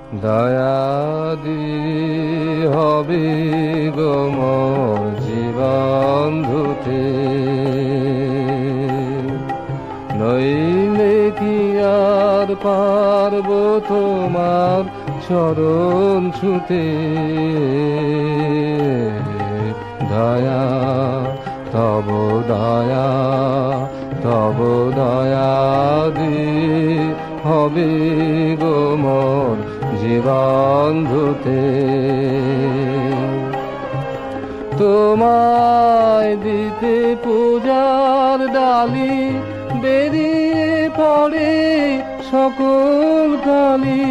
দয়াদি হবে গো মোর জীবন ধুতে, নইলে কি আর পারব তোমার চরণ ছুতে। দয়া তব দয়া, তব দয়াদি হবে গো মোর জীবন ধুতে। তোমায় দিতে পূজার ডালি বেরিয়ে পড়ে সকল কালি,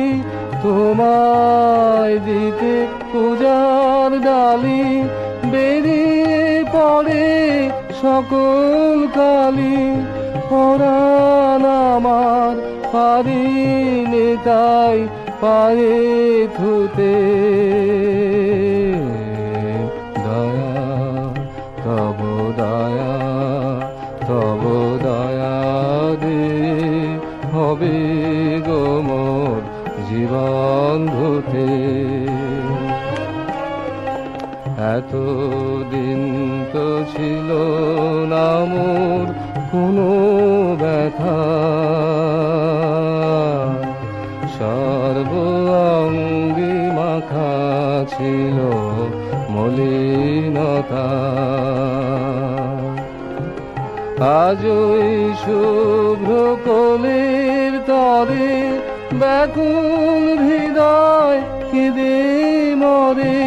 তোমায় দিতে পূজার ডালি বেরিয়ে পড়ে সকল কালি। পরাণ আমার পারিনি তাই পায়ে ধুতে। দয়া তব দয়া, তব দয়া দে হবে গো মোর জীবন ধুতে। এতদিন তো ছিল না মোর কোনো ব্যথা, সর্ব অঙ্গে মাখা ছিল মলিনতা। আজই শুভ্র কোলের তরে ব্যাকুল হৃদয় কেঁদে মরে।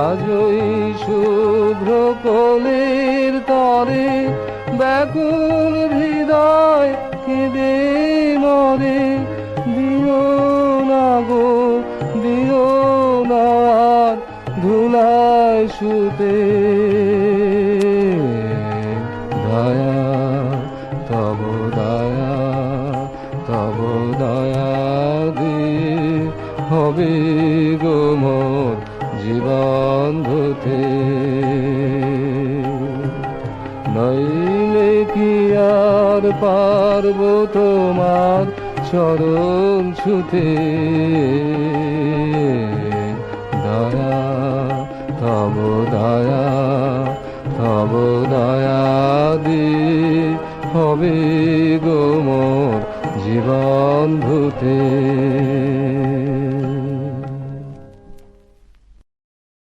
আজই শুভ্র কোলের তরে ব্যাকুল হৃদয় কেঁদে মরে। দিও না গো দিও না আর ধুলায় শুতে। দয়া তব দয়া, তব দয়া দি হবে গো মোর জীবন ধুতে। নইলে কি আর পারব তোমার চরণ ছুতে। দয়া তব দয়া, তব দয়া দি হবে গো মোর জীবন ধুতে।